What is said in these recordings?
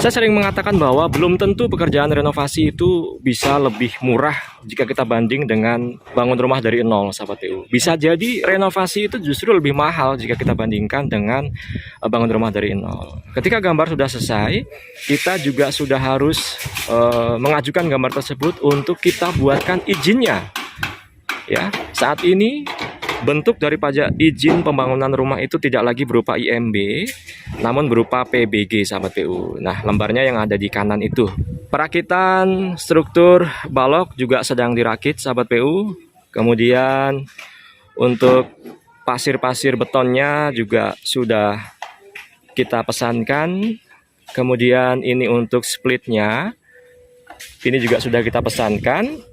Saya sering mengatakan bahwa belum tentu pekerjaan renovasi itu bisa lebih murah jika kita banding dengan bangun rumah dari nol, sahabat PU. Bisa jadi renovasi itu justru lebih mahal jika kita bandingkan dengan bangun rumah dari nol. Ketika gambar sudah selesai, kita juga sudah harus mengajukan gambar tersebut untuk kita buatkan izinnya. Ya, saat ini bentuk dari pajak izin pembangunan rumah itu tidak lagi berupa IMB, namun berupa PBG, sahabat PU. Nah, lembarnya yang ada di kanan itu. Perakitan struktur balok juga sedang dirakit, sahabat PU. Kemudian untuk pasir-pasir betonnya juga sudah kita pesankan. Kemudian ini untuk splitnya, ini juga sudah kita pesankan.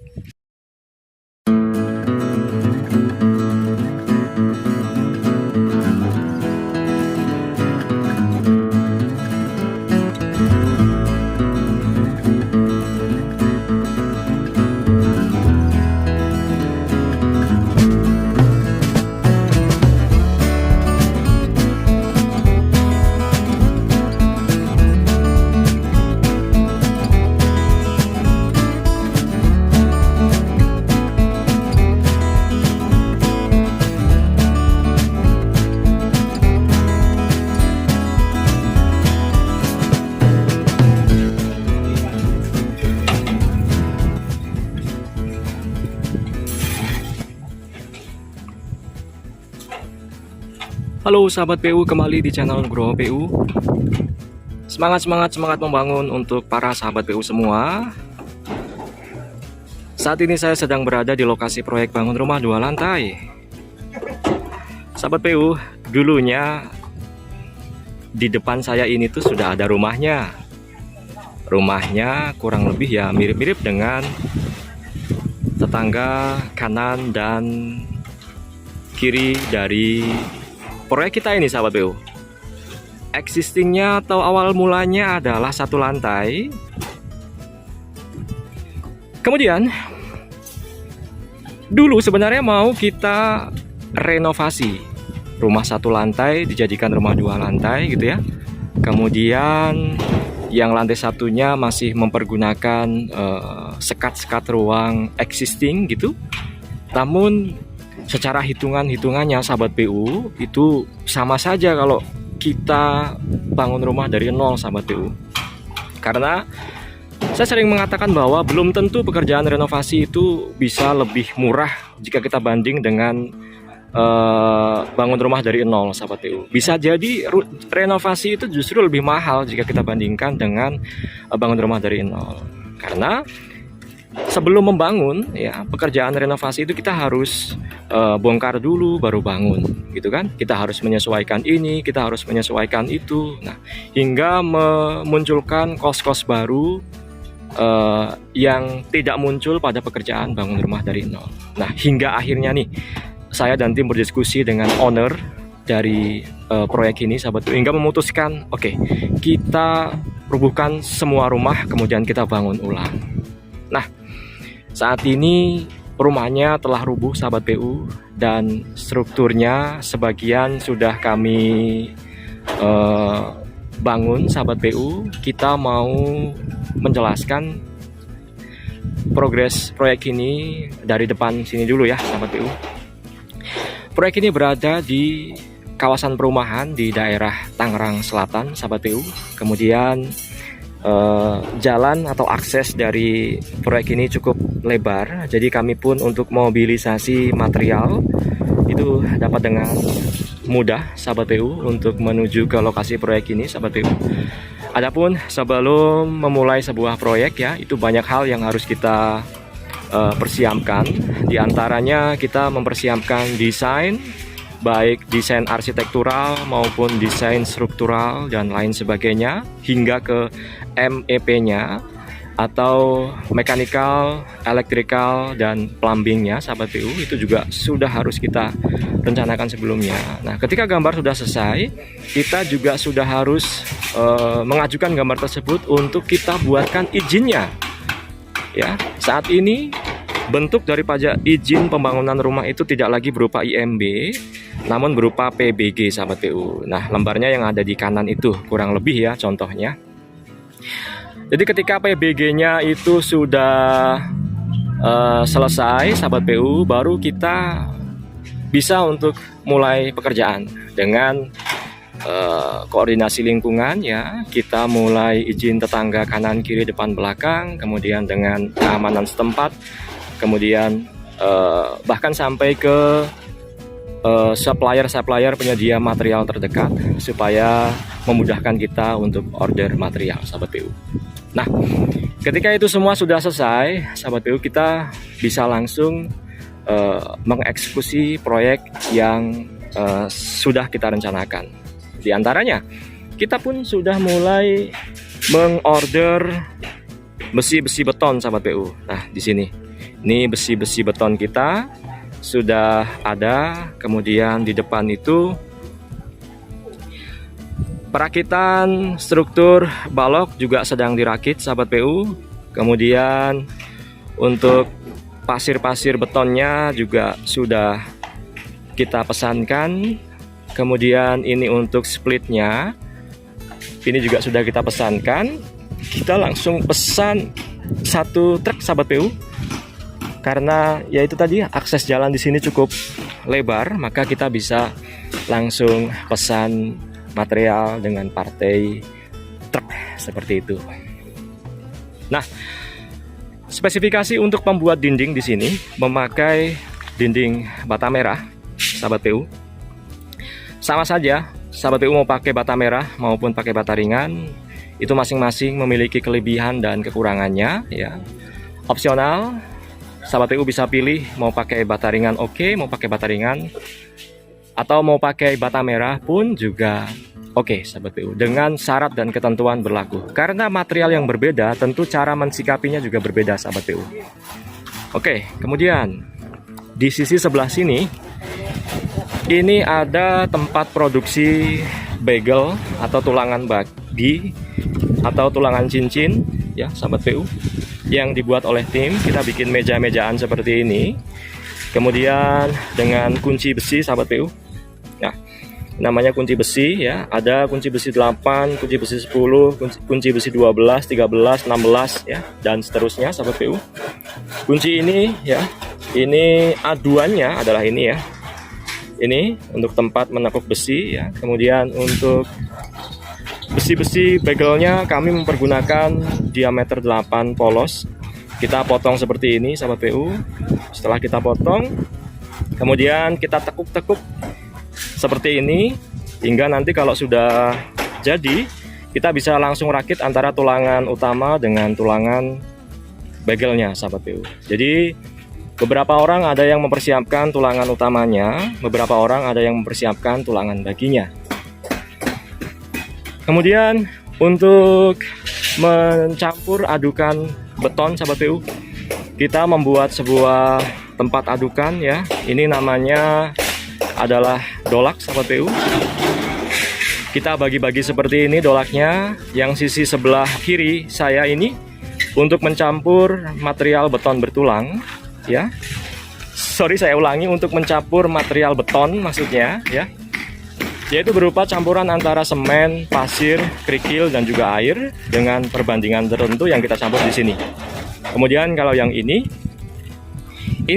Halo sahabat PU, kembali di channel Nugroho PU. Semangat membangun untuk para sahabat PU semua. Saat ini saya sedang berada di lokasi proyek bangun rumah 2 lantai. Sahabat PU, dulunya di depan saya ini tuh sudah ada rumahnya. Rumahnya kurang lebih ya mirip-mirip dengan tetangga kanan dan kiri dari proyek kita ini, sahabat PU. Existingnya atau awal mulanya adalah 1 lantai. Kemudian dulu sebenarnya mau kita renovasi rumah 1 lantai dijadikan rumah 2 lantai gitu ya. Kemudian yang lantai satunya masih mempergunakan sekat-sekat ruang existing gitu. Namun secara hitungannya sahabat PU itu sama saja kalau kita bangun rumah dari nol, sahabat PU. Karena saya sering mengatakan bahwa belum tentu pekerjaan renovasi itu bisa lebih murah jika kita banding dengan bangun rumah dari nol, sahabat PU. Bisa jadi renovasi itu justru lebih mahal jika kita bandingkan dengan bangun rumah dari nol. Karena sebelum membangun ya pekerjaan renovasi itu kita harus bongkar dulu baru bangun gitu kan. Kita harus menyesuaikan ini, kita harus menyesuaikan itu. Nah, hingga memunculkan kos-kos baru yang tidak muncul pada pekerjaan bangun rumah dari nol. Nah, hingga akhirnya nih saya dan tim berdiskusi dengan owner dari proyek ini, sahabat, hingga memutuskan oke, kita rubuhkan semua rumah kemudian kita bangun ulang. Nah, saat ini rumahnya telah rubuh, sahabat PU, dan strukturnya sebagian sudah kami bangun, sahabat PU. Kita mau menjelaskan progres proyek ini dari depan sini dulu ya, sahabat PU. Proyek ini berada di kawasan perumahan di daerah Tangerang Selatan, sahabat PU. Kemudian jalan atau akses dari proyek ini cukup lebar, jadi kami pun untuk mobilisasi material itu dapat dengan mudah, sahabat PU, untuk menuju ke lokasi proyek ini, sahabat PU. Adapun sebelum memulai sebuah proyek ya, itu banyak hal yang harus kita persiapkan. Di antaranya kita mempersiapkan desain, baik desain arsitektural maupun desain struktural dan lain sebagainya, hingga ke MEP-nya atau mechanical, electrical, dan plumbingnya, sahabat PU, itu juga sudah harus kita rencanakan sebelumnya. Nah, ketika gambar sudah selesai, kita juga sudah harus mengajukan gambar tersebut untuk kita buatkan izinnya. Ya, saat ini bentuk dari pajak izin pembangunan rumah itu tidak lagi berupa IMB, namun berupa PBG, sahabat PU. Nah, lembarnya yang ada di kanan itu kurang lebih ya contohnya. Jadi ketika PBG-nya itu sudah selesai sahabat PU, baru kita bisa untuk mulai pekerjaan dengan koordinasi lingkungan ya. Kita mulai izin tetangga kanan kiri depan belakang, kemudian dengan keamanan setempat, kemudian bahkan sampai ke supplier penyedia material terdekat supaya memudahkan kita untuk order material sahabat PU. Nah, ketika itu semua sudah selesai sahabat PU, kita bisa langsung mengeksekusi proyek yang sudah kita rencanakan. Di antaranya, kita pun sudah mulai mengorder besi-besi beton sahabat PU. Nah, di sini. Ini besi-besi beton kita sudah ada. Kemudian di depan itu perakitan struktur balok juga sedang dirakit sahabat PU. Kemudian untuk pasir-pasir betonnya juga sudah kita pesankan. Kemudian ini untuk splitnya, ini juga sudah kita pesankan. Kita langsung pesan 1 truk sahabat PU, karena ya itu tadi akses jalan di sini cukup lebar, maka kita bisa langsung pesan material dengan partai truk seperti itu. Nah, spesifikasi untuk membuat dinding di sini memakai dinding bata merah sahabat PU. Sama saja sahabat PU mau pakai bata merah maupun pakai bata ringan, itu masing-masing memiliki kelebihan dan kekurangannya ya. Opsional, sahabat PU bisa pilih mau pakai bata ringan oke, mau pakai bata ringan, atau mau pakai bata merah pun juga oke sahabat PU, dengan syarat dan ketentuan berlaku. Karena material yang berbeda, tentu cara mensikapinya juga berbeda sahabat PU. Oke, kemudian di sisi sebelah sini, ini ada tempat produksi bagel atau tulangan bagi atau tulangan cincin ya sahabat PU, yang dibuat oleh tim. Kita bikin meja-mejaan seperti ini, kemudian dengan kunci besi sahabat PU. Nah, namanya kunci besi ya, ada kunci besi 8, kunci besi 10, kunci besi 12, 13, 16 ya, dan seterusnya sahabat PU. Kunci ini ya, ini aduannya adalah ini ya. Ini untuk tempat menekuk besi ya. Kemudian untuk besi-besi bagelnya kami mempergunakan diameter 8 polos. Kita potong seperti ini sahabat PU. Setelah kita potong, kemudian kita tekuk-tekuk seperti ini, hingga nanti kalau sudah jadi, kita bisa langsung rakit antara tulangan utama dengan tulangan bagelnya sahabat PU. Jadi beberapa orang ada yang mempersiapkan tulangan utamanya, beberapa orang ada yang mempersiapkan tulangan baginya. Kemudian untuk mencampur adukan beton sahabat PU, kita membuat sebuah tempat adukan ya. Ini namanya adalah dolak sahabat PU. Kita bagi-bagi seperti ini dolaknya. Yang sisi sebelah kiri saya ini untuk mencampur material beton bertulang ya. Sorry, saya ulangi, untuk mencampur material beton maksudnya ya, yaitu berupa campuran antara semen, pasir, kerikil dan juga air dengan perbandingan tertentu yang kita campur di sini. Kemudian kalau yang ini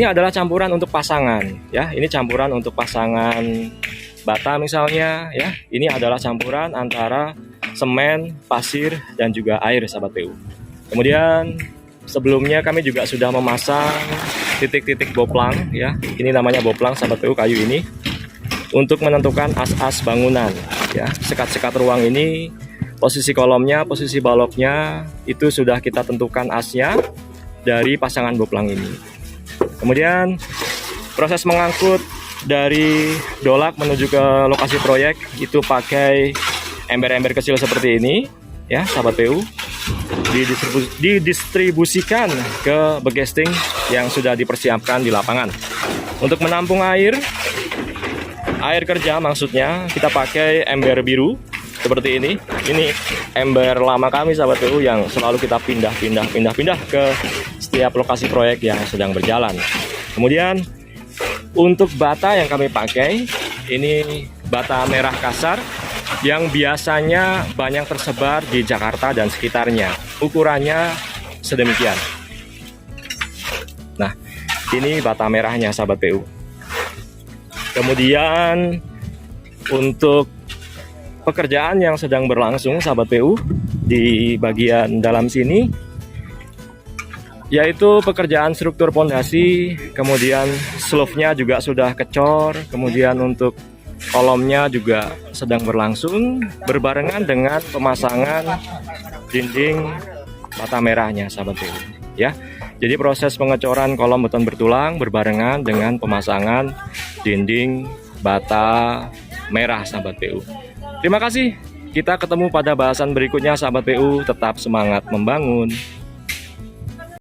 adalah campuran untuk pasangan ya. Ini campuran untuk pasangan bata misalnya ya. Ini adalah campuran antara semen, pasir dan juga air sahabat PU. Kemudian sebelumnya kami juga sudah memasang titik-titik boplang ya. Ini namanya boplang sahabat PU, kayu ini untuk menentukan as-as bangunan ya. Sekat-sekat ruang ini, posisi kolomnya, posisi baloknya itu sudah kita tentukan asnya dari pasangan boplang ini. Kemudian proses mengangkut dari dolak menuju ke lokasi proyek itu pakai ember-ember kecil seperti ini ya sahabat PU. Didistribusikan ke begesting yang sudah dipersiapkan di lapangan. Untuk menampung air kerja maksudnya, kita pakai ember biru seperti ini. Ini ember lama kami sahabat PU yang selalu kita pindah ke setiap lokasi proyek yang sedang berjalan. Kemudian untuk bata yang kami pakai, ini bata merah kasar yang biasanya banyak tersebar di Jakarta dan sekitarnya. Ukurannya sedemikian. Nah, ini bata merahnya sahabat PU. Kemudian untuk pekerjaan yang sedang berlangsung sahabat PU di bagian dalam sini, yaitu pekerjaan struktur pondasi, kemudian slope-nya juga sudah kecor, kemudian untuk kolomnya juga sedang berlangsung berbarengan dengan pemasangan dinding bata merahnya sahabat PU ya. Jadi proses pengecoran kolom beton bertulang berbarengan dengan pemasangan dinding bata merah sahabat PU. Terima kasih. Kita ketemu pada bahasan berikutnya sahabat PU. Tetap semangat membangun.